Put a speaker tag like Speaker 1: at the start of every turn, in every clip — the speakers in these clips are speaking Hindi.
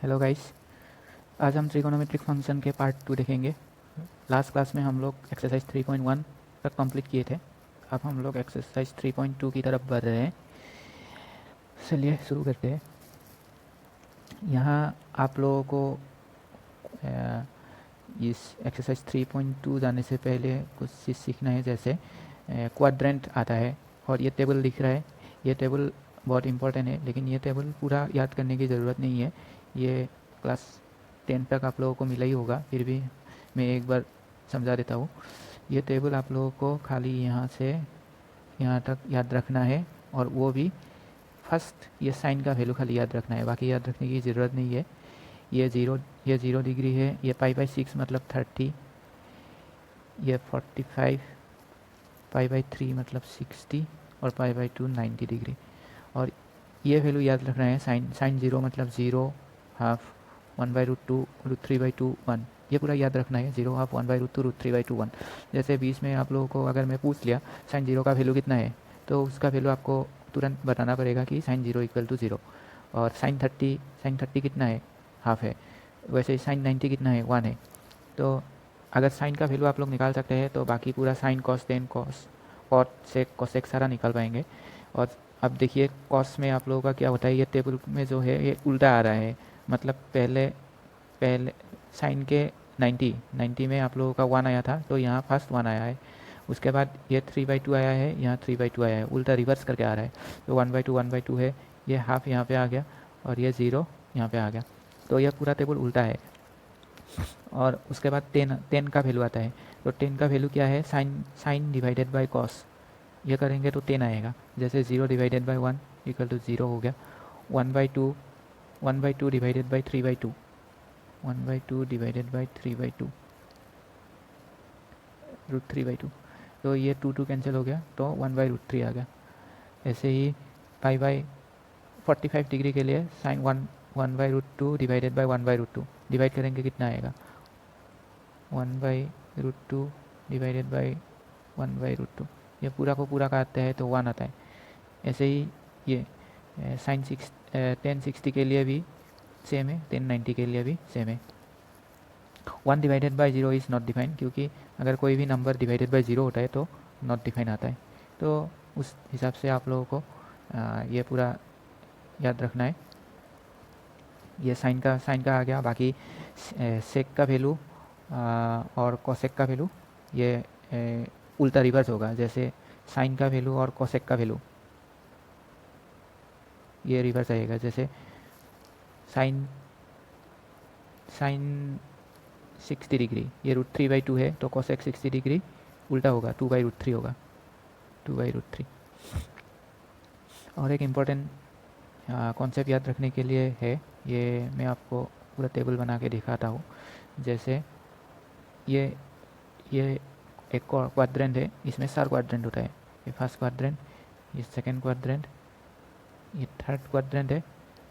Speaker 1: Hello guys. आज हम ट्रिगोनोमेट्रिक फंक्शन के पार्ट 2 देखेंगे। लास्ट क्लास में हम लोग एक्सरसाइज 3.1 तक कंप्लीट किए थे। अब हम लोग एक्सरसाइज 3.2 की तरफ बढ़ रहे हैं। चलिए शुरू करते हैं। यहाँ आप लोगों को इस एक्सरसाइज 3.2 जाने से पहले कुछ चीज़ सीखना है। जैसे क्वाड्रेंट आता है और ये टेबल दिख रहा है। ये टेबल बहुत इंपॉर्टेंट है, लेकिन ये टेबल पूरा याद करने की ज़रूरत नहीं है। ये क्लास 10 तक आप लोगों को मिला ही होगा, फिर भी मैं एक बार समझा देता हूँ। ये टेबल आप लोगों को खाली यहाँ से यहाँ तक याद रखना है, और वो भी फर्स्ट ये साइन का वैल्यू खाली याद रखना है, बाकी याद रखने की ज़रूरत नहीं है। ये ज़ीरो डिग्री है, ये पाई/6 मतलब 30, ये 45, पाई/3 मतलब 60, और पाई/2 90 डिग्री। और ये वैल्यू याद रखना है। साइन ज़ीरो मतलब ज़ीरो, हाफ, 1/√2, √3/2, 1। ये पूरा याद रखना है। Zero, half, 1/√2, √3/2, 1। जैसे बीच में आप लोगों को अगर मैं पूछ लिया साइन ज़ीरो का वैल्यू कितना है, तो उसका वैल्यू आपको तुरंत बताना पड़ेगा कि sine zero equal to zero. और साइन 30 कितना है, हाफ है। वैसे साइन 90 कितना है, 1 है। तो अगर साइन का वैल्यू आप लोग निकाल सकते हैं तो बाकी पूरा sign, cos, tan, cot, sec, cosec सारा निकाल पाएंगे। और अब देखिए कॉस में आप लोगों का क्या होता है, ये टेबल में जो है ये उल्टा आ रहा है। मतलब पहले पहले साइन के 90 में आप लोगों का 1 आया था, तो यहाँ फर्स्ट 1 आया है। उसके बाद ये 3/2 आया है, यहाँ 3/2 आया है, उल्टा रिवर्स करके आ रहा है। तो 1/2 है, ये हाफ यहाँ पे आ गया, और ये ज़ीरो यहाँ पे आ गया। तो यह पूरा टेबल उल्टा है। और उसके बाद टेन का वैल्यू आता है। तो 10 का वैल्यू क्या है, साइन डिवाइडेड बाय कॉस। ये करेंगे तो 10 आएगा। जैसे 0 डिवाइडेड बाई 1 इक्वल टू 0 हो गया। 1/2 डिवाइडेड बाई 3/2, 1/2 डिवाइडेड बाई 3/2, √3/2। तो ये 2 कैंसिल हो गया, तो 1/√3 आ गया। ऐसे ही पाई/45 डिग्री के लिए साइन 1/√2 डिवाइडेड बाई 1/√2 डिवाइड करेंगे, कितना आएगा, 1/√2 डिवाइडेड बाई 1/√2। ये पूरा को पूरा काटते हैं तो 1 आता है। ऐसे ही ये साइन 1060 के लिए भी सेम है, 1090 के लिए भी सेम है। 1 divided by 0 is not defined, क्योंकि अगर कोई भी नंबर डिवाइडेड बाई 0 होता है तो नॉट डिफाइन आता है। तो उस हिसाब से आप लोगों को ये पूरा याद रखना है। ये साइन का आ गया। बाकी सेक का वैल्यू और कोसेक का वैल्यू ये उल्टा रिवर्स होगा। जैसे साइन का वैल्यू और कोसेक का वैल्यू ये रिवर्स आएगा। जैसे साइन साइन 60 डिग्री ये √3/2 है, तो कोसेक 60 डिग्री उल्टा होगा, 2/√3 होगा, 2/√3। और एक इम्पॉर्टेंट कॉन्सेप्ट याद रखने के लिए है, ये मैं आपको पूरा टेबल बना के दिखाता हूँ। जैसे ये ये एक क्वाड्रेंट है, इसमें 4 क्वाड्रेंट होता है। ये फर्स्ट क्वाड्रेंट, ये सेकेंड क्वाड्रेंट, ये थर्ड क्वाड्रेंट है,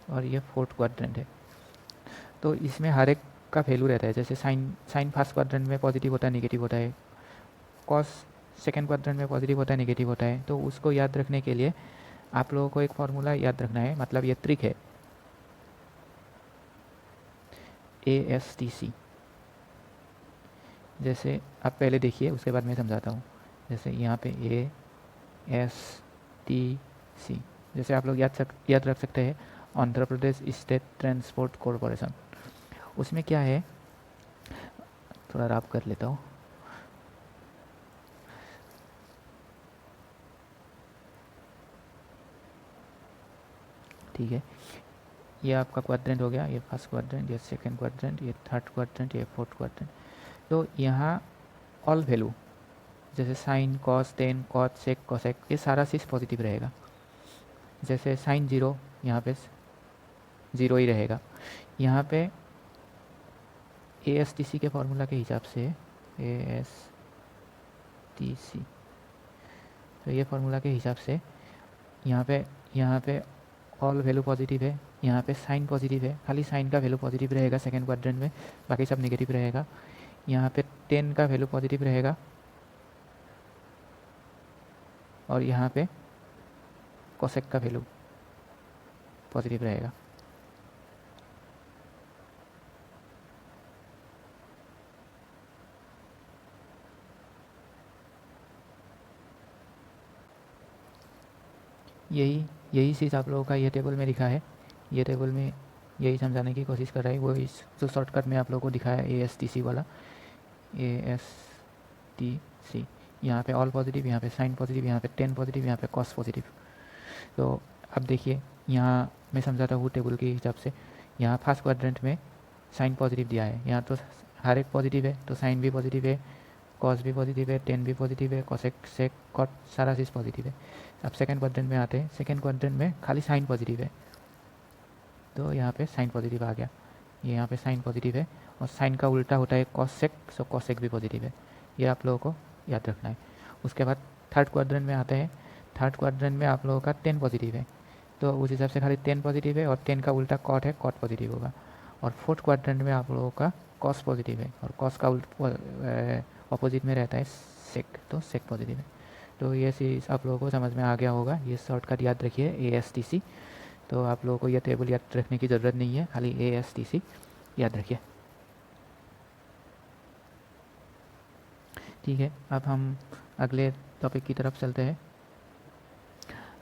Speaker 1: और ये फोर्थ क्वाड्रेंट है। तो इसमें हर एक का वैल्यू रहता है। जैसे साइन फर्स्ट क्वाड्रेंट में पॉजिटिव होता है, नेगेटिव होता है। कॉस सेकेंड क्वाड्रेंट में पॉजिटिव होता है, नेगेटिव होता है। तो उसको याद रखने के लिए आप लोगों को एक फार्मूला याद रखना है, मतलब ये ट्रिक है, ASTC। जैसे आप पहले देखिए, उसके बाद मैं समझाता हूँ। जैसे यहाँ पे ASTC, जैसे आप लोग याद रख सकते हैं, Andhra Pradesh state transport corporation. उसमें क्या है, थोड़ा रैप कर लेता हूँ। ठीक है, ये आपका क्वाड्रेंट हो गया, ये फर्स्ट क्वाड्रेंट, ये सेकंड क्वाड्रेंट, ये थर्ड क्वाड्रेंट, ये फोर्थ क्वाड्रेंट। तो यहाँ ऑल वैल्यू, जैसे sign, cos, tan, cot, sec, cosec, ये सारा चीज़ पॉजिटिव रहेगा। जैसे साइन 0, यहाँ पे 0 ही रहेगा। यहाँ पे ASTC के फॉर्मूला के हिसाब से, ASTC, तो ये फार्मूला के हिसाब से यहाँ पे ऑल वैल्यू पॉजिटिव है, यहाँ पे साइन पॉजिटिव है, खाली साइन का वैल्यू पॉजिटिव रहेगा सेकेंड क्वाड्रेंट में, बाकी सब नेगेटिव रहेगा। यहाँ पे 10 का वैल्यू पॉजिटिव रहेगा, और यहाँ पे कोसेक का वैल्यू पॉजिटिव रहेगा। यही यही चीज़ आप लोगों का ये टेबल में लिखा है। ये टेबल में यही समझाने की कोशिश कर रहा है, वो इस जो शॉर्टकट में आप लोगों को दिखाया ASTC वाला, ASTC। यहाँ पे ऑल पॉजिटिव, यहाँ पे साइन पॉजिटिव, यहाँ पे 10 पॉजिटिव, यहाँ पे कॉस पॉजिटिव। तो अब देखिए यहाँ मैं समझाता हूँ टेबल के हिसाब से। यहाँ फर्स्ट क्वाड्रेंट में साइन पॉजिटिव दिया है, यहाँ तो हर एक पॉजिटिव है, तो साइन भी पॉजिटिव है, कॉस भी पॉजिटिव है, 10 भी पॉजिटिव है, कॉसेक सेक कॉट सारा चीज़ पॉजिटिव है। अब सेकंड क्वाड्रेंट में आते हैं, सेकंड क्वाड्रेंट में खाली साइन पॉजिटिव है, तो यहाँ पे साइन पॉजिटिव आ गया। ये यहाँ पे साइन पॉजिटिव है, और साइन का उल्टा होता है कॉसेक, सो कॉसेक भी पॉजिटिव है। ये आप लोगों को याद रखना है। उसके बाद थर्ड क्वाड्रेंट में आते हैं। थर्ड क्वाड्रेंट में आप लोगों का 10 पॉजिटिव है, तो उस हिसाब से खाली 10 पॉजिटिव है, और 10 का उल्टा कॉट है, कॉट पॉजिटिव होगा। और फोर्थ क्वाड्रेंट में आप लोगों का कॉस पॉजिटिव है, और कॉस का अपोजिट में रहता है सेक, तो सेक पॉजिटिव है। तो ये चीज़ आप लोगों को समझ में आ गया होगा। ये शॉर्टकट याद रखिए ASTC। तो आप लोगों को यह टेबल याद रखने की ज़रूरत नहीं है, खाली ASTC याद रखिए। ठीक है, अब हम अगले टॉपिक की तरफ चलते हैं।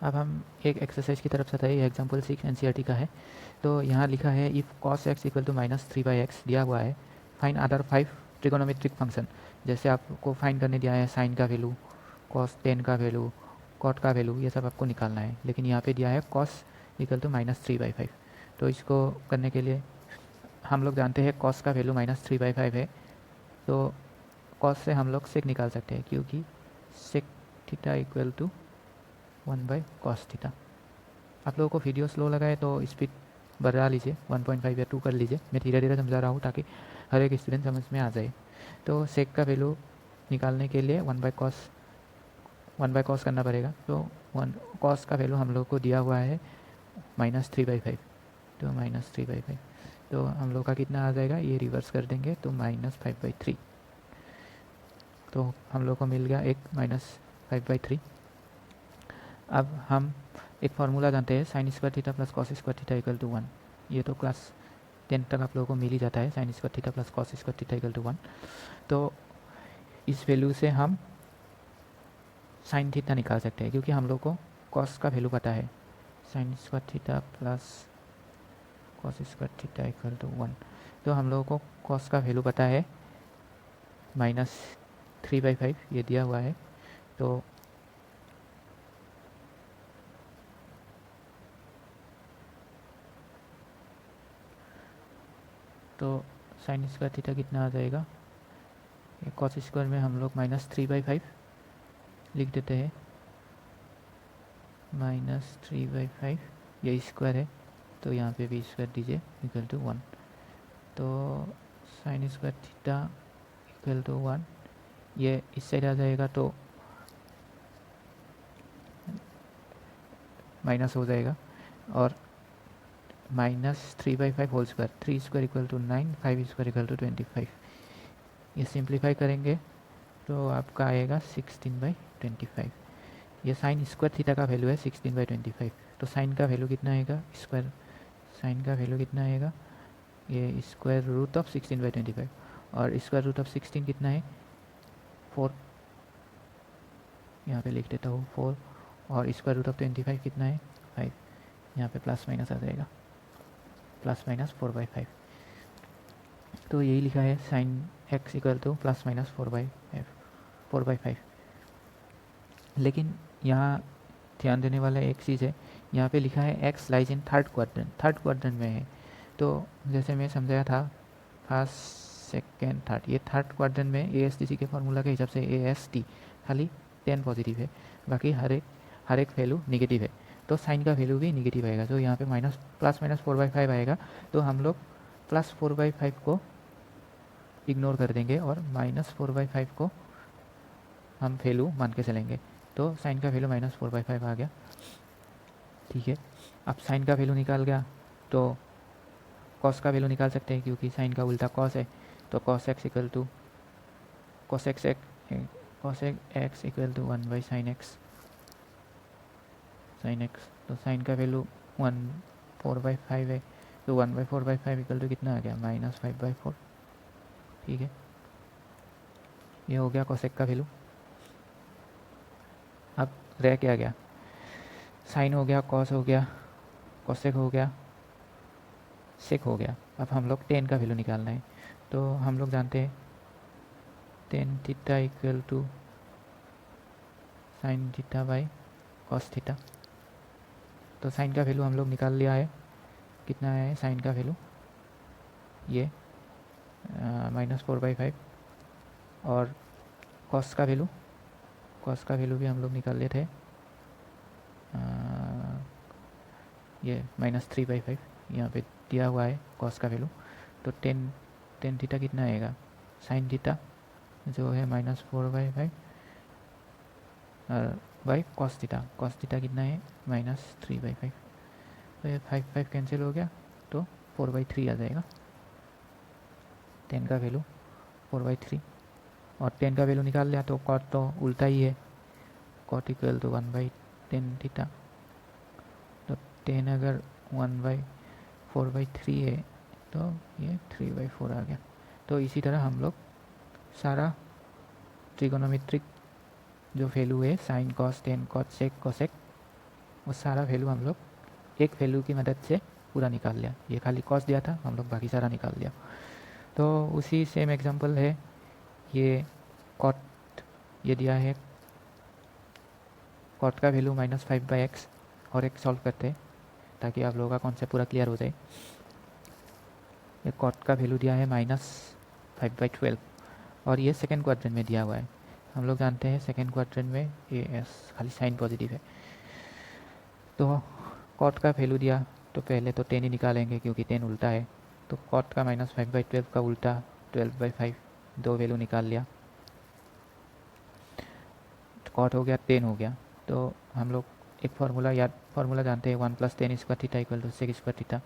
Speaker 1: अब हम एक एक्सरसाइज की तरफ चलते हैं। ये एग्जाम्पल 6 NCERT का है। तो यहाँ लिखा है if cos x equal to -3/x दिया हुआ है, फाइन अदर 5 ट्रिगोनोमेट्रिक फंक्शन। जैसे आपको फाइन करने दिया है साइन का वैल्यू, cos 10 का वैल्यू, कॉट का वैल्यू, ये सब आपको निकालना है। लेकिन यहाँ पे दिया है cos इक्वल टू -3/5। तो इसको करने के लिए हम लोग जानते हैं cos का वैल्यू -3/5 है, तो cos से हम लोग सेक निकाल सकते हैं, क्योंकि sec theta equal to 1/cos theta. आप लोगों को वीडियो स्लो लगा है तो स्पीड बढ़ा लीजिए, 1.5 या 2 कर लीजिए। मैं धीरे धीरे समझा रहा हूँ ताकि हर एक स्टूडेंट समझ में आ जाए। तो सेक का वैल्यू निकालने के लिए 1/cos करना पड़ेगा। तो cos का वैल्यू हम लोग को दिया हुआ है -3/5, तो -3/5। तो हम लोग का कितना आ जाएगा, ये रिवर्स कर देंगे तो -5/3। तो हम लोग को मिल गया एक -5/3। अब हम एक फार्मूला जानते हैं, sine square theta plus cos square theta equal to 1। ये तो क्लास 10 तक आप लोगों को मिल ही जाता है, sine square theta plus cos square theta equal to 1। तो इस वैल्यू से हम साइन थीटा निकाल सकते हैं, क्योंकि हम लोग को कॉस का वैल्यू पता है। Sine square theta plus cos square theta equal to 1। तो हम लोगों को कॉस का वैल्यू पता है -3/5, ये दिया हुआ है। तो साइन स्क्वायर थीटा कितना आ जाएगा, कॉस स्क्वायर में हम लोग -3/5 लिख देते हैं। -3/5 ये स्क्वायर है, तो यहाँ पे भी स्क्वायर दीजिए, इक्वल टू 1। तो sine square theta equal to 1, ये इस साइड आ जाएगा तो माइनस हो जाएगा, और -3/5 whole square, 3 square equal to 9, 5 square equal to 25। ये सिंप्लीफाई करेंगे तो आपका आएगा 16/25। ये साइन स्क्वायर थीटा का वैल्यू है 16/25। तो साइन का वैल्यू कितना आएगा, स्क्वायर साइन का वैल्यू कितना आएगा, ये स्क्वायर रूट ऑफ 16/25, और स्क्वायर रूट ऑफ 16 कितना है 4, यहाँ पे लिख देता हूँ 4, और स्क्वायर रूट ऑफ 25 कितना है 5, यहाँ पे प्लस माइनस आ जाएगा, +-4/5। तो यही लिखा है साइन x इक्वल टू +-4/5। लेकिन यहाँ ध्यान देने वाला एक चीज़ है, यहाँ पे लिखा है x lies in third quadrant में है। तो जैसे मैं समझाया था फर्स्ट सेकेंड थर्ड, ये थर्ड क्वाड्रेंट में ASTC के फार्मूला के हिसाब से AST खाली 10 पॉजिटिव है, बाकी हर एक वैल्यू निगेटिव है। तो साइन का वैल्यू भी निगेटिव आएगा, तो यहाँ पे +-4/5 आएगा। तो हम लोग +4/5 को इग्नोर कर देंगे, और -4/5 को हम वैल्यू मान के चलेंगे। तो साइन का वैल्यू -4/5 आ गया। ठीक है, अब साइन का वैल्यू निकाल गया तो कॉस का वैल्यू निकाल सकते हैं, क्योंकि साइन का उल्टा कॉस है। तो cos x equal to cos x equal to 1/sin x। तो साइन का वैल्यू 4/5 है, तो 1/4/5 इक्वल टू कितना आ गया, -5/4। ठीक है, ये हो गया cos x का वैल्यू। अब रह क्या गया, साइन हो गया, कॉस हो गया, कोसेक हो गया, सेक हो गया। अब हम लोग टेन का वैल्यू निकालना है। तो हम लोग जानते हैं tan theta equal to sine theta by cos theta. तो साइन का वैल्यू हम लोग निकाल लिया है। कितना है साइन का वैल्यू? ये -4/5। और कॉस का वैल्यू भी हम लोग निकाल लिए थे, ये -3/5 यहाँ पे दिया हुआ है कॉस का वैल्यू। तो टेन थीटा कितना आएगा? साइन थीटा जो है -4/5 बाई कॉस थीटा कितना है? -3/5। तो ये 5 कैंसिल हो गया, तो 4/3 आ जाएगा। 10 का वैल्यू 4/3। और 10 का वैल्यू निकाल लिया तो कॉट तो उल्टा ही है, कॉट इक्वल टू 1/10 थीटा। तो 10 अगर 1/4/3 है तो ये 3/4 आ गया। तो इसी तरह हम लोग सारा ट्रिगोनोमेट्रिक जो वैल्यू है sine cos tan cot sec cosec, वो सारा वैल्यू हम लोग एक वैल्यू की मदद से पूरा निकाल लिया। ये खाली कॉस दिया था, हम लोग बाकी सारा निकाल लिया। तो उसी सेम एग्जांपल है ये कॉट, ये दिया है कॉट का वैल्यू -5/x, और एक सॉल्व करते हैं ताकि आप लोगों का कॉन्सेप्ट पूरा क्लियर हो जाए। ये कॉट का वैल्यू दिया है -5/12 और ये सेकेंड क्वाड्रेंट में दिया हुआ है। हम लोग जानते हैं सेकेंड क्वाड्रेंट में ए एस खाली साइन पॉजिटिव है। तो कॉट का वैल्यू दिया तो पहले तो 10 ही निकालेंगे क्योंकि 10 उल्टा है। तो कॉट का -5/12 का उल्टा 12/5, दो वैल्यू निकाल लिया, कॉट हो गया 10 हो गया। तो हम लोग एक फार्मूला जानते हैं 1 + 10 square theta equal to sec square theta.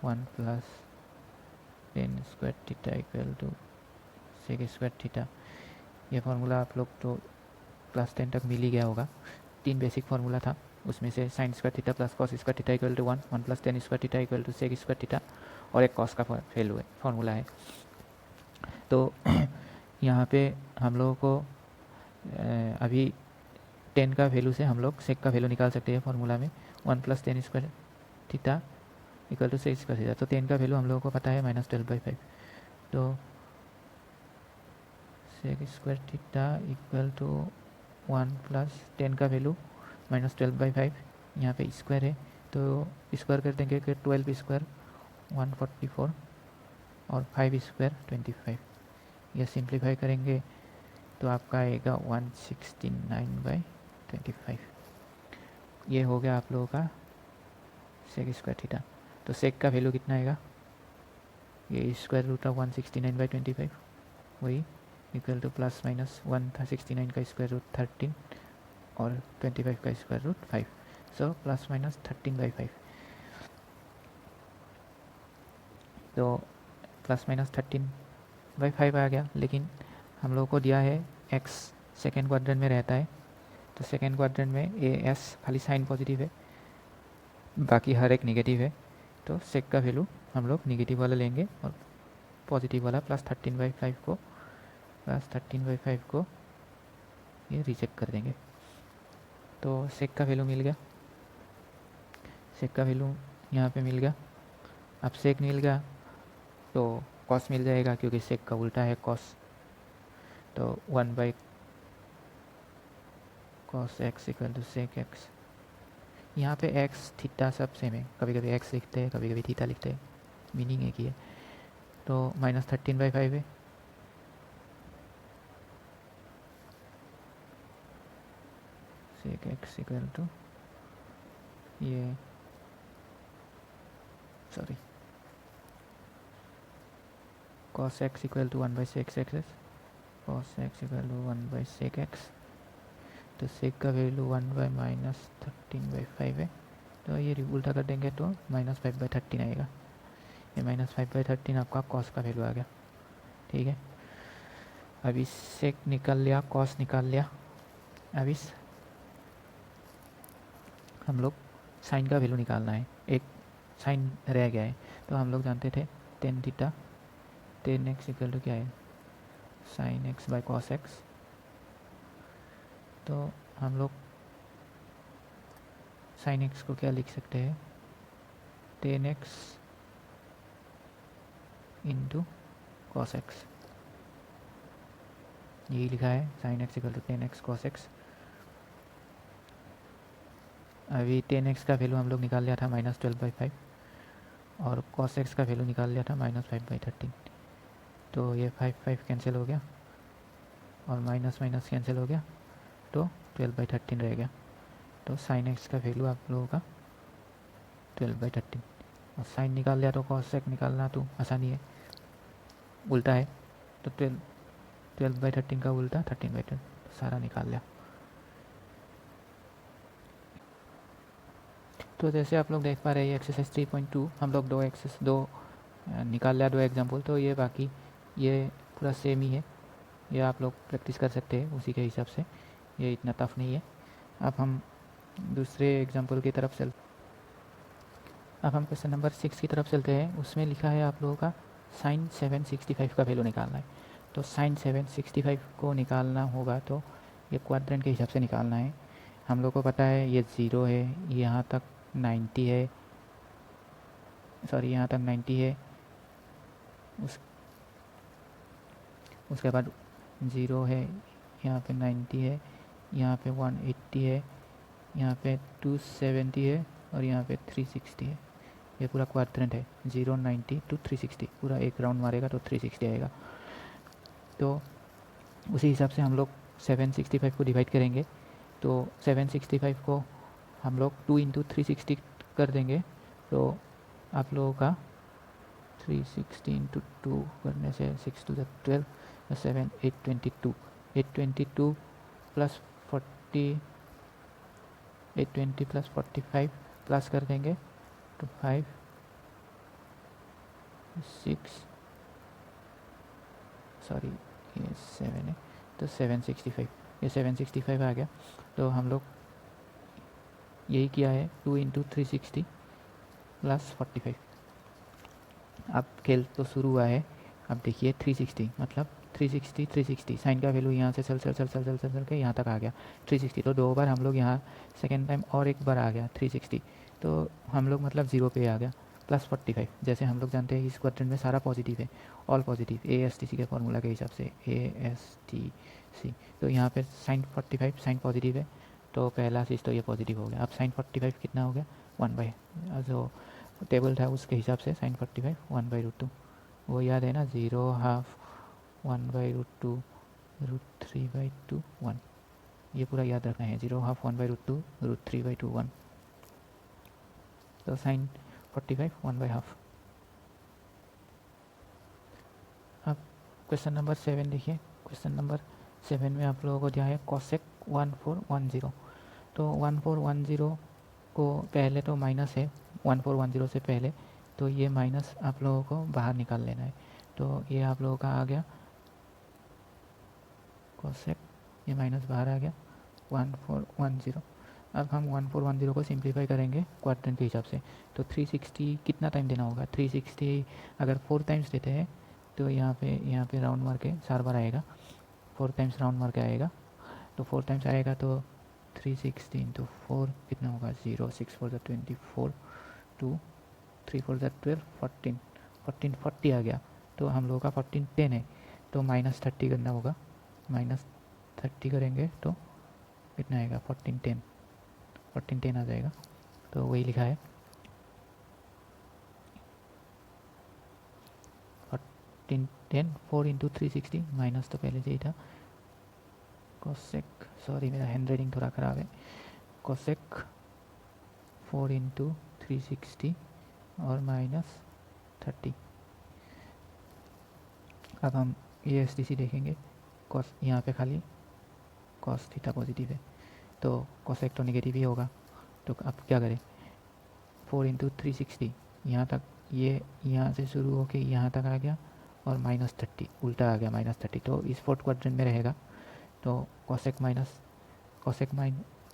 Speaker 1: 1 + 10 square theta equal to sec square theta. ये फार्मूला आप लोग तो क्लास 10 तक मिल ही गया होगा। 3 बेसिक फार्मूला था, उसमें से sine square theta plus cos square theta equal to 1 + 10 square theta equal to sec square theta, और एक कॉस का वैल्यू है फार्मूला है। तो यहाँ पे हम लोगों को अभी 10 का वैल्यू से हम लोग सेक का वैल्यू निकाल सकते हैं फार्मूला में। 1 + 10 square theta equal to sec square theta. तो 10 का वैल्यू हम लोगों को पता है -12/5। तो sec square theta equal to 1 + 10 का वैल्यू -12/5, यहाँ पे स्क्वायर है तो स्क्वायर कर देंगे कि 12 स्क्वायर 144 और 5 स्क्वायर 25। यह सिंप्लीफाई करेंगे तो आपका आएगा 169/25। ये हो गया आप लोगों का सेक स्क्वायर थीटा। तो सेक का वैल्यू कितना आएगा? ये √169/25 वही इक्वल टू ±169 का स्क्वायर रूट 13 और 25 का स्क्वायर रूट 5, सो ±13/5। तो ±13/5 आ गया। लेकिन हम लोगों को दिया है x सेकेंड क्वाड्रेंट में रहता है, तो सेकेंड क्वाड्रेंट में ए एस खाली साइन पॉजिटिव है, बाकी हर एक निगेटिव है। तो सेक का वैल्यू हम लोग निगेटिव वाला लेंगे और पॉजिटिव वाला +13/5 को ये रिजेक्ट कर देंगे। तो सेक का वैल्यू मिल गया, सेक का वैल्यू यहाँ पे मिल गया। अब सेक मिल गया तो कॉस मिल जाएगा क्योंकि सेक का उल्टा है कॉस। तो 1/cos x equal to sec x। यहाँ पे x थीटा सब सेम है, कभी कभी x लिखते हैं कभी कभी थीटा लिखते हैं, मीनिंग एक ही है। तो -13/5 है, सेक x इक्वल टू ये sorry cos x equal to 1/sec x, cos x equal to 1/sec x। तो सेक का वैल्यू 1/-13/5 है, तो ये उल्टा कर देंगे तो -5/13 आएगा। ये -5/13 आपका कॉस का वैल्यू आ गया। ठीक है, अब इस सेक निकाल लिया, कॉस निकाल लिया। अब इस हम लोग साइन का वैल्यू निकालना है, एक साइन रह गया है। तो हम लोग जानते थे tan theta 10x equal to क्या है? Sine x/cos x। तो हम लोग साइन एक्स को क्या लिख सकते हैं, tan X into cos X, यही लिखा है, sine X equal to tan X cos X. अभी टेन एक्स का वैल्यू हम लोग निकाल लिया था -12/5 और कॉस एक्स का वैल्यू निकाल लिया था -5/13। तो ये 5 कैंसिल हो गया और माइनस माइनस कैंसिल हो गया, तो 12/13 रह गया। तो साइन एक्स का वैल्यू आप लोगों का 12/13, और साइन निकाल लिया तो कॉस एक्स निकालना तो आसानी है, उल्टा है, तो 12/13 का उल्टा 13/12, सारा निकाल लिया। तो जैसे आप लोग देख पा रहे हैं एक्सरसाइज 3.2 हम लोग दो निकाल लिया, दो एग्जाम्पल। तो ये बाकी ये पूरा सेम ही है, ये आप लोग प्रैक्टिस कर सकते हैं उसी के हिसाब से, ये इतना टफ नहीं है। अब हम दूसरे एग्जाम्पल की तरफ अब हम क्वेश्चन नंबर 6 की तरफ चलते हैं। उसमें लिखा है आप लोगों का साइन 765 का वैल्यू निकालना है। तो साइन 765 को निकालना होगा तो ये क्वाड्रेंट के हिसाब से निकालना है। हम लोग को पता है ये 0 है, यहाँ तक 90 है, सॉरी यहाँ तक 90 है, उसके बाद 0 है, यहाँ पे 90 है, यहाँ पे 180 है, यहाँ पे 270 है और यहाँ पे 360 है। ये पूरा क्वाड्रेंट है, 0, 90 to 360, पूरा एक राउंड मारेगा तो 360 आएगा। तो उसी हिसाब से हम लोग 765 को डिवाइड करेंगे। तो 765 को हम लोग 2 इंटू 360 कर देंगे, तो आप लोगों का 360 इंटू 2 करने से 6 to the 12 7 822 822 plus 40 820 plus 45 plus कर देंगे तो 5 6 सॉरी ये 7 है, तो 765, ये 765 आ गया। तो हम लोग यही किया है, 2 इंटू 360 प्लस 45। अब खेल तो शुरू हुआ है। अब देखिए 360 मतलब 360 साइन का वैल्यू यहाँ से चल के यहाँ तक आ गया 360। तो दो बार हम लोग यहाँ सेकेंड टाइम और एक बार आ गया 360, तो हम लोग मतलब 0 पे आ गया प्लस 45। जैसे हम लोग जानते हैं इस क्वाड्रेंट में सारा पॉजिटिव है, ऑल पॉजिटिव, ASTC के फॉर्मूला के हिसाब से ASTC। तो यहाँ पे साइन 45 साइन पॉजिटिव है, तो पहला चीज़ तो ये पॉजिटिव हो गया। अब साइन 45 कितना हो गया 1/, जो टेबल था उसके हिसाब से साइन 45 1/√2, वो याद है ना, 0 हाफ 1/√2 √3/2 1, ये पूरा याद रखना है, 0 हाफ 1/√2 √3/2 1। तो साइन 45 1/2। अब क्वेश्चन नंबर 7 देखिए। क्वेश्चन नंबर 7 में आप लोगों को दिया है कोसेक 1410। तो 1410 को पहले तो माइनस है 1410 से पहले, तो ये माइनस आप लोगों को बाहर निकाल लेना है। तो ये आप लोगों का आ गया कोसेक, ये माइनस बाहर आ गया 1410। अब हम 1410 को सिंप्लीफाई करेंगे क्वाड्रेंट के हिसाब से। तो 360 कितना टाइम देना होगा, 360 अगर 4 टाइम्स देते हैं तो यहाँ पे राउंड मार के 4 बार आएगा, 4 टाइम्स राउंड मार के आएगा। तो 4 टाइम्स आएगा तो 360 इंटू 4 कितना होगा 0, 6 4 24, 2 3 4 12 14 14 40 आ गया। तो हम लोगों का 14 10 है, तो -30 करना होगा, -30 करेंगे तो कितना आएगा 14 10 आ जाएगा। तो वही लिखा है 14 10 4 इंटू 360, माइनस तो पहले से ही था, कोसेक, सॉरी मेरा हैंड राइटिंग थोड़ा ख़राब है, कोसेक 4 इंटू 360 और -30। अब हम ASTC देखेंगे, कॉस यहाँ पे खाली कॉस थीटा पॉजिटिव है, तो कोसेक तो नेगेटिव ही होगा। तो अब क्या करें, 4 इंटू 360 यहाँ तक, ये यहाँ से शुरू होके यहाँ तक आ गया और -30 उल्टा आ गया -30, तो इस फोर्थ क्वाड्रेंट में रहेगा। तो कोसेक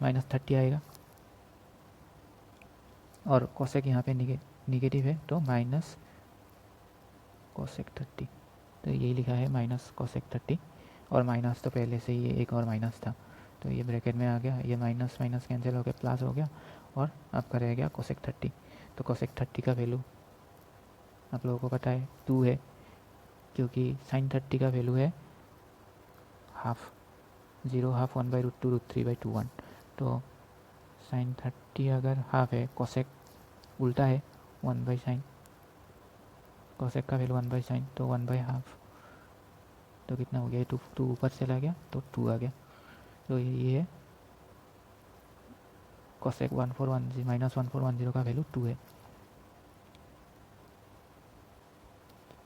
Speaker 1: -30 आएगा और कोसेक यहाँ पे निगेटिव है तो माइनस कोसेक 30। तो यही लिखा है माइनस कोसेक 30, और माइनस तो पहले से ही एक और माइनस था, तो ये ब्रैकेट में आ गया, ये माइनस माइनस कैंसिल हो गया, प्लस हो गया, और आपका रह गया कोसेक 30। तो कोसेक 30 का वैल्यू आप लोगों को पता है 2 है, क्योंकि साइन 30 का वैल्यू है हाफ, 0 हाफ 1/√2√3/2 1। तो साइन 30 अगर हाफ है, कोसेक उल्टा है 1/sin, कोसेक का वैल्यू 1/sin, तो 1/हाफ। तो कितना हो गया, 2 ऊपर चला गया तो 2 आ गया। तो ये है कोसेक 1410 माइनस 1410 का वैल्यू 2 है।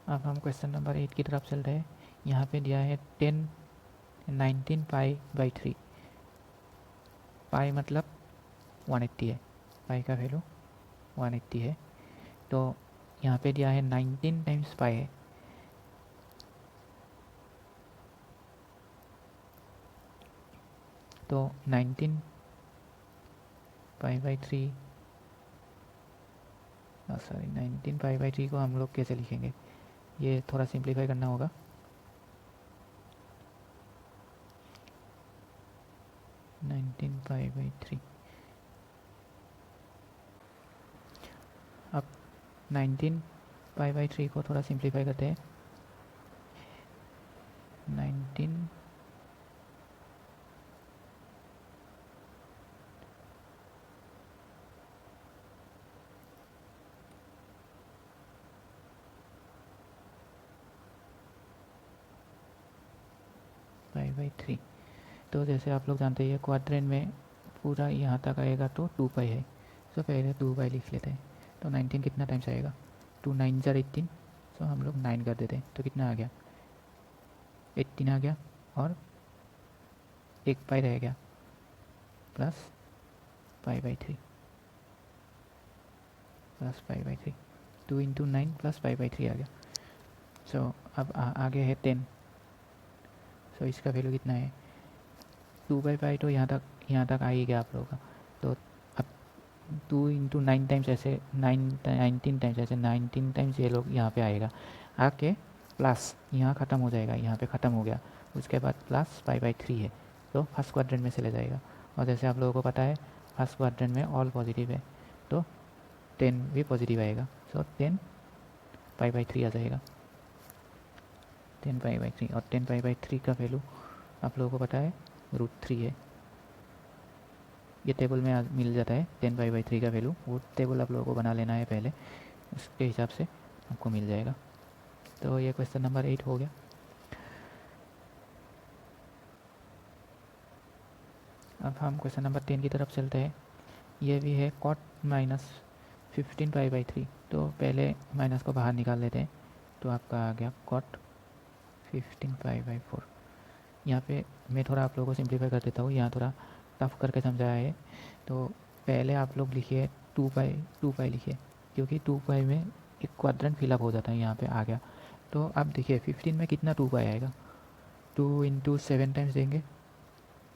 Speaker 1: अब हम क्वेश्चन नंबर 8 की तरफ चल रहे हैं। यहाँ पे दिया है 19 पाई/3। पाई मतलब 180 है, पाई का वैल्यू 180 है। तो यहाँ पे दिया है 19 टाइम्स पाई है, तो 19 पाई/3 सॉरी 19 पाई/3 को हम लोग कैसे लिखेंगे, ये थोड़ा सिंप्लीफाई करना होगा। अब 19 पाई/3 को थोड़ा सिंप्लीफाई करते हैं। 19 पाई/3, तो जैसे आप लोग जानते हैं क्वाड्रेंट में पूरा यहाँ तक आएगा तो 2 पाई है, तो पहले 2 पाई लिख लेते हैं। तो 19 कितना टाइम्स आएगा, 2 9 जार 18, तो हम लोग 9 कर देते हैं। तो कितना आ गया, 18 आ गया, और 1 पाई रह गया, प्लस पाई/3 प्लस पाई/3, 2 इंटू 9 प्लस पाई/3 आ गया। सो अब आगे है 10। सो इसका वैल्यू कितना है, 2/पाई, तो यहाँ तक आ ही गया आप लोगों का। तो अब 2 इंटू 9 टाइम्स ऐसे 19 टाइम्स ऐसे 19 टाइम्स ये लोग यहाँ पे आएगा, आके प्लस यहाँ ख़त्म हो जाएगा, यहाँ पे ख़त्म हो गया, उसके बाद प्लस पाई/3 है, तो फर्स्ट क्वाड्रेंट में चले जाएगा। और जैसे आप लोगों को पता है फर्स्ट क्वाड्रेंट में ऑल पॉजिटिव है, तो 10 भी पॉजिटिव आएगा। सो 10 पाई/3 आ जाएगा, 10 पाई/3। और 10 पाई/3 का वैल्यू आप लोगों को पता है √3 है। ये टेबल में मिल जाता है 10 पाई/3 का वैल्यू, वो टेबल आप लोगों को बना लेना है पहले, उसके हिसाब से आपको मिल जाएगा। तो ये क्वेश्चन नंबर 8 हो गया। अब हम क्वेश्चन नंबर 10 की तरफ चलते हैं। ये भी है कॉट -15 पाई/3। तो पहले माइनस को बाहर निकाल लेते हैं, तो आपका आ गया कॉट 15 पाई/4। यहाँ पे मैं थोड़ा आप लोगों को सिंप्लीफाई कर देता हूँ, यहाँ थोड़ा टफ करके समझाया है। तो पहले आप लोग लिखिए 2 पाई लिखिए, क्योंकि 2 पाई में एक क्वाड्रेंट फिलअप हो जाता है, यहाँ पे आ गया। तो अब देखिए 15 में कितना 2 पाई आएगा, 2 इंटू 7 टाइम्स देंगे,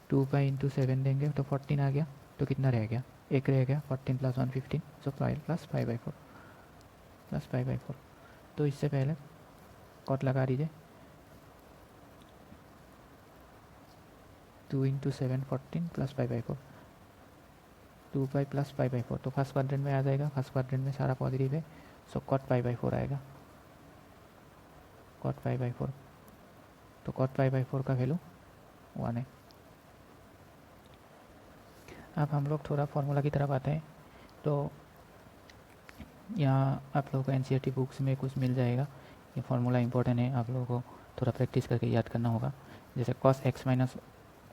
Speaker 1: 2 पाई इंटू 7 देंगे, तो 14 आ गया। तो कितना रह गया, एक रह गया, 14 प्लस 1 15, सो प्लस पाई/4। तो इससे पहले कॉट लगा दीजिए, 2 इंटू 7 14 प्लस पाई/4, 2 पाई प्लस पाई/4। तो फर्स्ट क्वाड्रेंट में आ जाएगा, फर्स्ट क्वाड्रेंट में सारा पॉजिटिव है, सो कॉट पाई/4 आएगा, कॉट पाई/4। तो कॉट पाई/4 का वैल्यू 1 है। अब हम लोग थोड़ा फार्मूला की तरफ आते हैं। तो यहाँ आप लोगों को एनसीईआरटी बुक्स में कुछ मिल जाएगा, ये फार्मूला इंपॉर्टेंट है, आप लोगों को थोड़ा प्रैक्टिस करके याद करना होगा। जैसे cos x माइनस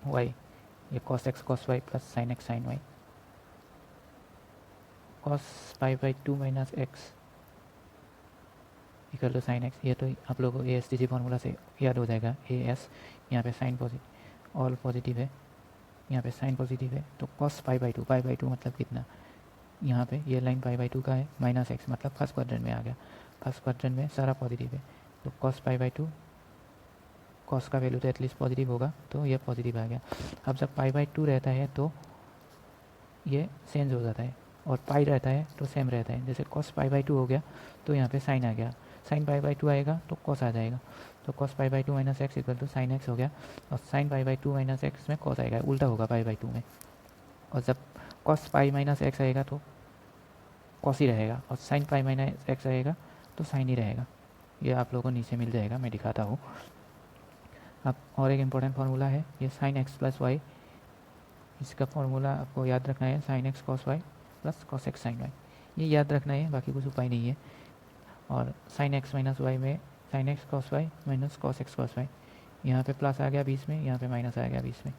Speaker 1: वाई, ये cos x cos y plus sin x sin y, cos पाई/2 minus x equal to sin x। ये तो आप लोगों को ASTC फार्मूला से याद हो जाएगा। AS यहाँ पे साइन पॉजिटिव, ऑल पॉजिटिव है, यहाँ पे साइन पॉजिटिव है, तो cos पाई/2, पाई/2 मतलब कितना, यहाँ पे ये लाइन पाई/2 का है, माइनस एक्स मतलब फर्स्ट क्वाड्रेंट में आ गया, फर्स्ट क्वाड्रेंट में सारा पॉजिटिव है, तो cos पाई/2, कॉस का वैल्यू तो एटलीस्ट पॉजिटिव होगा, तो ये पॉजिटिव आ गया। अब जब पाई/2 रहता है तो ये चेंज हो जाता है, और पाई रहता है तो सेम रहता है। जैसे cos पाई/2 हो गया, तो यहाँ पे साइन आ गया, साइन पाई बाई 2 आएगा तो कॉस आ जाएगा, तो cos pi by 2 minus x equal to sine X हो गया। और sine pi by 2 minus X में कॉस आएगा, उल्टा होगा पाई बाई 2 में। और जब कॉस पाई माइनस एक्स आएगा तो कॉस ही रहेगा, और साइन पाई माइनस एक्स आएगा तो साइन ही रहेगा। ये आप लोगों को नीचे मिल जाएगा, मैं दिखाता हूँ। अब और एक इम्पोर्टेंट फार्मूला है ये साइन एक्स प्लस वाई, इसका फार्मूला आपको याद रखना है, sine x cos Y plus cos x sine Y, ये याद रखना है, बाकी कुछ उपाय नहीं है। और साइन एक्स माइनस वाई में sine x cos Y minus cos x cos Y, यहाँ पे प्लस आ गया बीच में, यहाँ पे माइनस आ गया बीच में,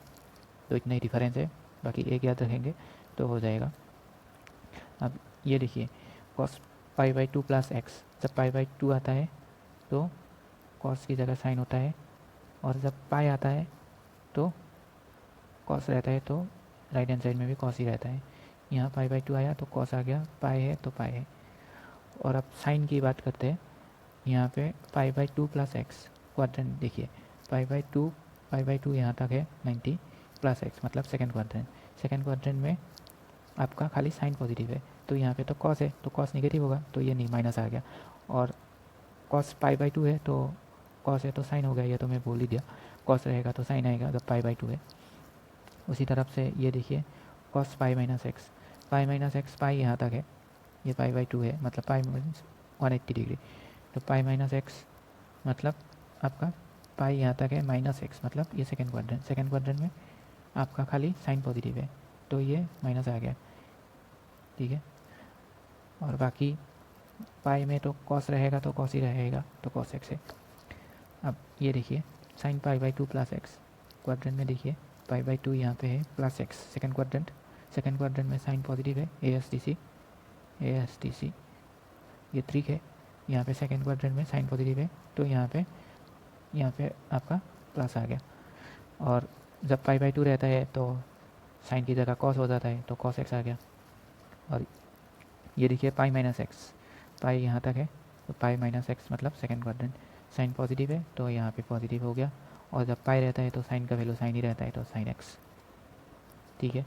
Speaker 1: तो इतना ही डिफरेंस है, बाकी एक याद रखेंगे तो हो जाएगा। अब ये देखिए cos pi by 2 plus x, जब पाई बाई 2 आता है तो कॉस की जगह साइन होता है, और जब पाई आता है तो कॉस रहता है, तो राइट हैंड साइड में भी कॉस ही रहता है। यहाँ पाई बाई 2 आया तो कॉस आ गया, पाई है तो पाई है। और अब साइन की बात करते हैं, यहाँ पे पाई बाई 2 प्लस एक्स क्वाड्रेंट देखिए, पाई बाई 2 यहाँ तक है 90 प्लस एक्स मतलब सेकेंड क्वाड्रेंट। सेकेंड क्वाड्रेंट में आपका खाली साइन पॉजिटिव है, तो यहाँ पे तो कॉस है तो कॉस नेगेटिव होगा, तो ये नहीं माइनस आ गया। और कॉस पाई बाई 2 है तो कॉस है तो साइन हो गया, ये तो मैं बोल ही दिया, कॉस रहेगा तो साइन आएगा जब पाई बाई 2 है। उसी तरफ से ये देखिए कॉस पाई माइनस एक्स पाई यहाँ तक है, ये पाई बाई 2 है मतलब पाई माइनस 180 डिग्री, तो पाई माइनस एक्स मतलब आपका पाई यहाँ तक है माइनस एक्स मतलब ये सेकेंड क्वाड्रेंट में आपका खाली साइन पॉजिटिव है, तो ये माइनस आ गया, ठीक है। और बाकी पाई में तो कॉस रहेगा तो कॉस ही रहेगा, तो कॉस एक्स है। अब ये देखिए sign pi by 2 plus x quadrant में देखिए पाई बाई 2 यहाँ पे है प्लस एक्स, सेकेंड क्वाड्रेंट में साइन पॉजिटिव है, ए एस टी सी ये ट्रिक है। यहाँ पे सेकेंड क्वाड्रेंट में साइन पॉजिटिव है, तो यहाँ पे आपका प्लस आ गया। और जब पाई बाई 2 रहता है तो साइन की जगह कॉस हो जाता है, तो कॉस एक्स आ गया। और ये देखिए पाई माइनस एक्स, पाई यहाँ तक है तो पाई माइनस एक्स मतलब सेकेंड क्वाड्रेंट, साइन पॉजिटिव है तो यहाँ पे पॉजिटिव हो गया। और जब पाई रहता है तो साइन का वैल्यू साइन ही रहता है, तो साइन एक्स, ठीक है।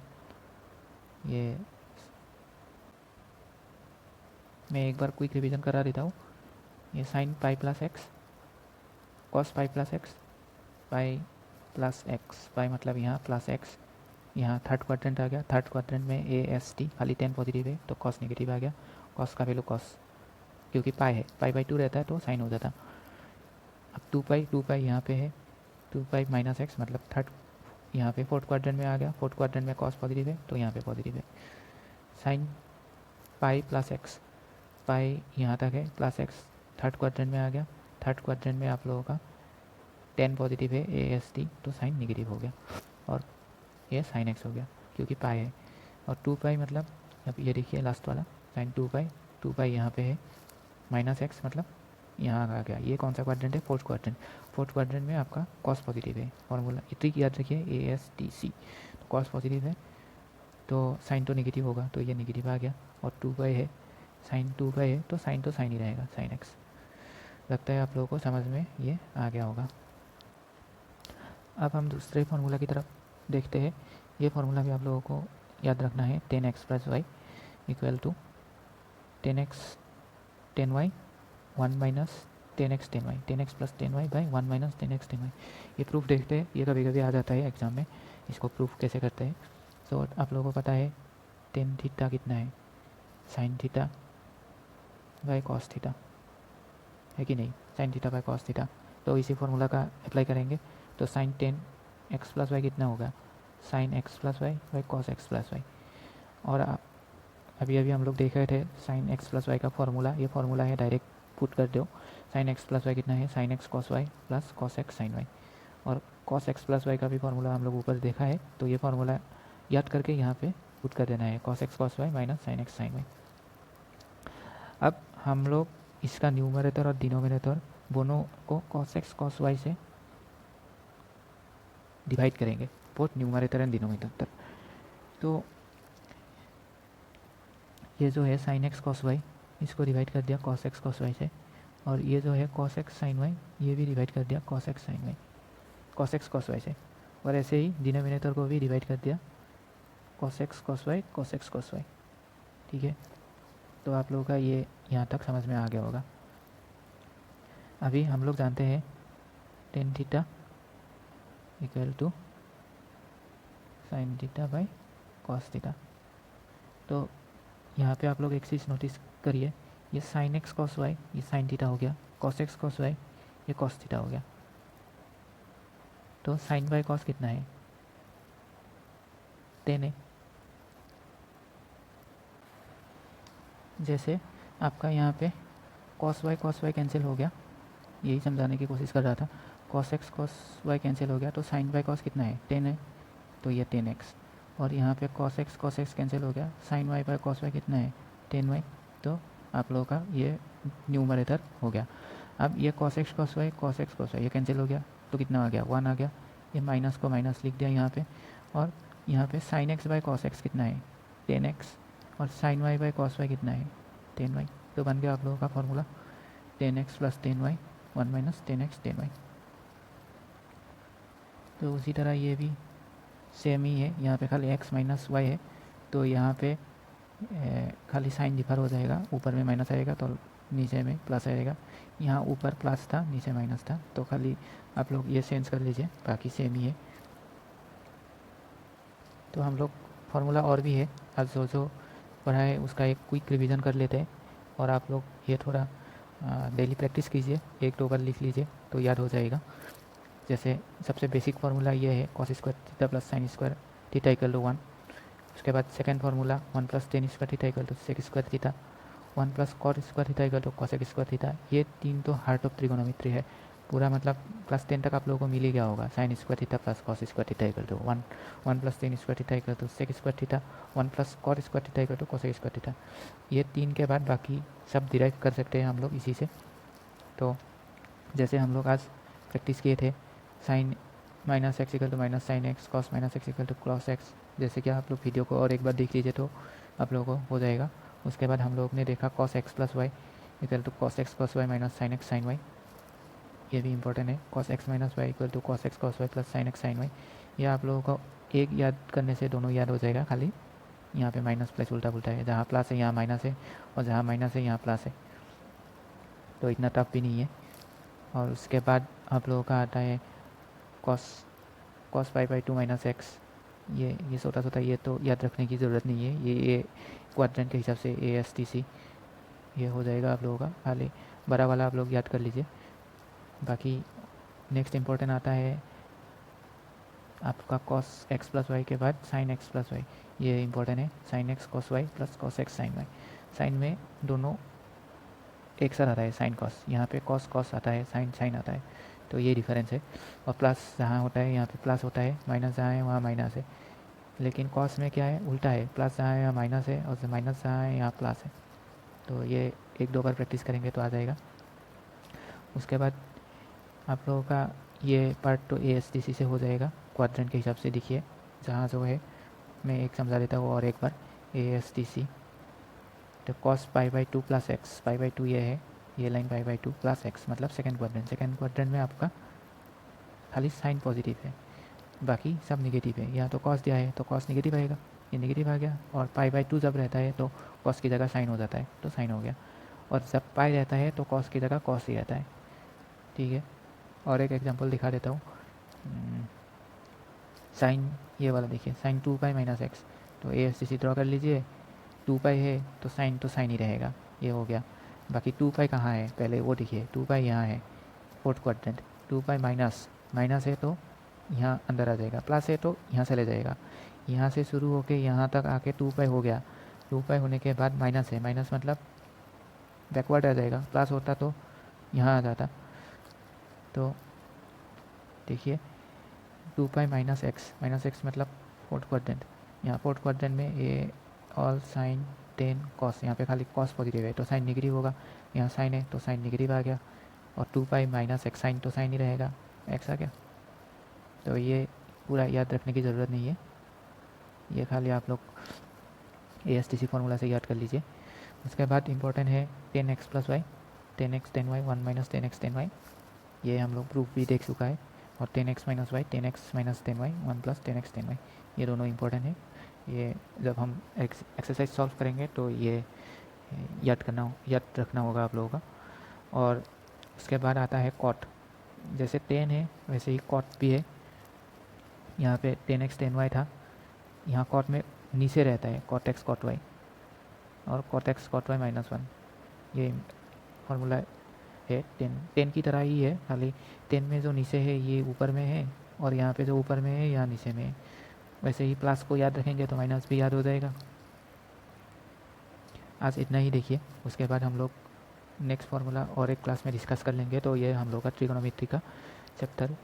Speaker 1: ये मैं एक बार क्विक रिवीजन करा देता हूँ। ये sine pi plus X, cos pi plus X, pi plus X, pi मतलब यहाँ प्लस एक्स, यहाँ थर्ड क्वाड्रेंट आ गया, थर्ड क्वाड्रेंट में ए एस टी खाली 10 पॉजिटिव है तो कॉस नेगेटिव आ गया, कॉस का वैल्यू कॉस, क्योंकि पाई है पाई बाई 2 रहता है तो साइन हो जाता। अब 2 पाई यहाँ पे है, 2 पाई माइनस एक्स मतलब थर्ड यहाँ पे फोर्थ क्वाड्रेंट में आ गया, फोर्थ क्वाड्रेंट में कॉस पॉजिटिव है तो यहाँ पे पॉजिटिव है। साइन पाई प्लस एक्स, पाई यहाँ तक है प्लस एक्स थर्ड क्वाड्रेंट में आ गया, थर्ड क्वाड्रेंट में आप लोगों का 10 पॉजिटिव है ए एस टी, तो साइन नेगेटिव हो गया, और ये साइन एक्स हो गया क्योंकि पाई है। और 2 पाई मतलब अब ये देखिए लास्ट वाला साइन 2 पाई यहाँ पे है माइनस एक्स मतलब यहाँ आ गया, ये कौन सा क्वाड्रेंट है, फोर्थ क्वाड्रेंट में आपका कॉस पॉजिटिव है, फॉर्मूला ट्रिक याद रखिए ए एस टी सी, तो कॉस पॉजिटिव है तो साइन तो नेगेटिव होगा, तो ये नेगेटिव आ गया। और 2 पाई है, साइन 2 पाई है तो साइन ही रहेगा, साइन एक्स। लगता है आप लोगों को समझ में ये आ गया होगा। अब हम दूसरे फार्मूला की तरफ देखते हैं। ये फार्मूला भी आप लोगों को याद रखना है, 10x plus Y equal to 10x 10y 1 minus 10x 10y, 10x plus 10y by 1 minus 10x 10y। ये प्रूफ देखते हैं, ये कभी कभी आ जाता है एग्जाम में, इसको प्रूफ कैसे करते हैं। तो आप लोगों को पता है टेन थीटा कितना है, sign theta by cos theta है कि नहीं, sign theta by cos theta. तो इसी फार्मूला का अप्लाई करेंगे, तो साइन 10x प्लस वाई कितना होगा, sine x plus Y by cos x plus Y. और अभी हम लोग देख रहे थे साइन एक्स प्लस वाई का फार्मूला, ये फार्मूला है, डायरेक्ट पुट कर दो। साइन एक्स प्लस वाई कितना है, sine x cos Y plus cos x sine Y. और कॉस एक्स प्लस वाई का भी फार्मूला हम लोग ऊपर देखा है, तो ये फार्मूला याद करके यहाँ पे पुट कर देना है, cos x cos Y minus sine x sine Y. अब हम लोग इसका न्यूमरेटर और डिनोमिनेटर दोनों को कॉस एक्स कॉस वाई से डिवाइड करेंगे, बोथ न्यूमरेटर एंड डिनोमिनेटर। तो ये जो है साइन एक्स कॉस वाई, इसको डिवाइड कर दिया कॉस एक्स कॉस वाई से, और ये जो है कॉस एक्स साइन वाई, ये भी डिवाइड कर दिया cos x sine Y, cos x cos Y से। और ऐसे ही डिनोमिनेटर को भी डिवाइड कर दिया cos x cos Y cos x cos Y, ठीक है। तो आप लोगों का ये यहाँ तक समझ में आ गया होगा। अभी हम लोग जानते हैं tan theta equal to sine theta by cos theta. तो यहाँ पे आप लोग एक चीज़ नोटिस करिए, ये साइन एक्स कॉस वाई ये साइन थीटा हो गया, कॉस एक्स कॉस वाई ये कॉस थीटा हो गया। तो साइन बाई कॉस कितना है, 10 है। जैसे आपका यहाँ पे कॉस वाई कैंसिल हो गया, यही समझाने की कोशिश कर रहा था। Cos x cos Y cancel हो गया, तो साइन बाई कॉस कितना है, 10 है, तो ये 10x। और यहाँ पे कॉस एक्स कैंसिल हो गया, sine Y by cos Y कितना है, 10y। तो आप लोगों का ये न्यूमरेटर हो गया। अब ये कॉस एक्स कॉस वाई ये कैंसिल हो गया, तो कितना आ गया, 1 आ गया। ये माइनस को माइनस लिख दिया यहाँ पे। और यहाँ पे sine X by cos X कितना है, 10x। और sine Y by cos Y कितना है, 10y। तो बन गया आप लोगों का formula 10x plus 10y 1 minus 10x 10y। तो उसी तरह ये भी सेम ही है, यहाँ पे खाली x माइनस वाई है, तो यहाँ पे खाली साइन डिफर हो जाएगा, ऊपर में माइनस आएगा तो नीचे में प्लस आएगा। यहाँ ऊपर प्लस था नीचे माइनस था, तो खाली आप लोग ये चेंज कर लीजिए, बाकी सेम ही है। तो हम लोग फार्मूला और भी है, आज जो पढ़ा है उसका एक क्विक रिवीजन कर लेते हैं। और आप लोग ये थोड़ा डेली प्रैक्टिस कीजिए, 1-2 बार लिख लीजिए तो याद हो जाएगा। जैसे सबसे बेसिक फार्मूला ये है, cos square theta plus sine square theta equal to 1। उसके बाद second formula 1 plus tan square theta equal to sec square theta, 1 plus cot square theta equal to cosec square theta. ये 3 तो हार्ट ऑफ ट्रिगोनोमेट्री है पूरा, मतलब क्लास 10 तक आप लोगों को मिल ही गया होगा। Sine square theta plus cos square theta equal to 1 plus tan square theta equal to sec square theta, 1 plus cot square theta equal to cosec square theta. ये 3 के बाद बाकी सब डिराइव कर सकते हैं हम लोग इसी से। तो जैसे हम लोग आज प्रैक्टिस किए थे, sine minus x equal to minus sine x, cos minus x equal to cos x. जैसे कि आप लोग वीडियो को और एक बार देख लीजिए तो आप लोगों को हो जाएगा। उसके बाद हम लोग ने देखा cos x plus Y equal to cos x cos Y minus sine x sine Y, ये भी इंपॉर्टेंट है। Cos x minus y equal to cos x cos Y plus sine x sine Y. ये आप लोगों को एक याद करने से दोनों याद हो जाएगा, खाली यहाँ पे माइनस प्लस उल्टा पुल्टा है, जहाँ प्लस है यहाँ माइनस है, और जहाँ माइनस है यहाँ प्लस है, तो इतना टफ भी नहीं है। और उसके बाद आप लोगों का आता है cos pi by 2 minus x. ये छोटा ये तो याद रखने की ज़रूरत नहीं है, ये क्वाड्रेंट के हिसाब से ASTC ये हो जाएगा आप लोगों का, खाली बड़ा वाला आप लोग याद कर लीजिए। बाकी नेक्स्ट इम्पोर्टेंट आता है आपका कॉस एक्स प्लस वाई के बाद साइन एक्स प्लस वाई, ये इंपॉर्टेंट है। Sine x cos Y plus cos x sine y. Sine में दोनों एक साथ आता है, साइन कॉस, यहाँ पे कॉस कॉस आता है, साइन साइन आता है, तो ये डिफरेंस है। और प्लस जहाँ होता है यहाँ पे प्लस होता है, माइनस जहाँ है वहाँ माइनस है। लेकिन कॉस में क्या है, उल्टा है, प्लस जहाँ है यहाँ माइनस है, और माइनस जहाँ है यहाँ प्लस है। तो ये 1-2 बार प्रैक्टिस करेंगे तो आ जाएगा। उसके बाद आप लोगों का ये पार्ट तो ASTC से हो जाएगा, क्वाड्रेंट के हिसाब से। देखिए जहाँ जो है मैं एक समझा देता हूँ और एक बार। ASTC तो cos pi by 2 plus X, pi by 2 ये है, ये line pi by 2 plus x मतलब सेकेंड क्वाड्रेंट। सेकेंड क्वाड्रेंट में आपका खाली साइन पॉजिटिव है, बाकी सब नेगेटिव है। यहाँ तो कॉस दिया है तो कॉस नेगेटिव आएगा, ये नेगेटिव आ गया। और पाई बाई 2 जब रहता है तो कॉस की जगह साइन हो जाता है, तो साइन हो गया। और जब पाई रहता है तो कॉस की जगह कॉस ही रहता है, ठीक है। और एक एग्जांपल दिखा देता हूँ, साइन ये वाला देखिए, साइन 2 पाई माइनस एक्स, तो ASTC ड्रॉ कर लीजिए। 2 पाई है तो साइन ही रहेगा, ये हो गया। बाकी 2 पाई कहाँ है पहले वो देखिए, 2 पाई यहाँ है फोर्थ क्वाड्रेंट। 2 पाई माइनस है तो यहाँ अंदर आ जाएगा, प्लस है तो यहाँ चले जाएगा। यहाँ से शुरू होके यहाँ तक आके 2 पाई हो गया। 2 पाई होने के बाद माइनस है, माइनस मतलब बैकवर्ड आ जाएगा, प्लस होता तो यहाँ आ जाता। तो देखिए 2 पाई माइनस एक्स मतलब फोर्थ क्वाड्रेंट। यहाँ फोर्थ क्वाड्रेंट में ये ऑल साइन 10 कॉस, यहाँ पे खाली कॉस पॉजिटिव है तो साइन नेगेटिव होगा, यहाँ साइन है तो साइन नेगेटिव आ गया। और 2 पाई माइनस एक्स, साइन तो साइन ही रहेगा, एक्स आ गया। तो ये पूरा याद रखने की ज़रूरत नहीं है, ये खाली आप लोग ASTC फार्मूला से याद कर लीजिए। उसके बाद इंपॉर्टेंट है 10x plus Y, 10x 10y 1 minus 10x 10y, ये हम लोग प्रूफ भी देख चुका है। और 10x minus Y 10x minus 10y 1 plus 10x 10y, ये दोनों इंपॉर्टेंट है। ये जब हम एक्सरसाइज सॉल्व करेंगे तो ये याद रखना होगा आप लोगों का। और उसके बाद आता है कॉट। जैसे टेन है वैसे ही कॉट भी है। यहाँ पे 10x 10y था, यहाँ कॉट में नीचे रहता है कॉट x कॉट y, और कॉट x कॉट y -1। ये फार्मूला है 10 की तरह ही है, खाली 10 में जो नीचे है ये ऊपर में है, और यहाँ पे जो ऊपर में है यहाँ नीचे में है। वैसे ही प्लस को याद रखेंगे तो माइनस भी याद हो जाएगा। आज इतना ही देखिए, उसके बाद हम लोग नेक्स्ट फार्मूला और एक क्लास में डिस्कस कर लेंगे। तो ये हम लोग का ट्रिगोनोमेट्री का चैप्टर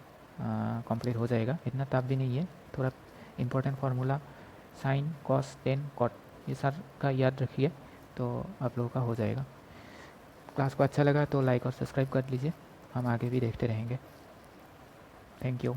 Speaker 1: कंप्लीट हो जाएगा। इतना टफ भी नहीं है, थोड़ा important formula sine cos tan cot ये सब का याद रखिए तो आप लोगों का हो जाएगा। क्लास को अच्छा लगा तो लाइक और सब्सक्राइब कर लीजिए, हम आगे भी देखते रहेंगे। Thank you.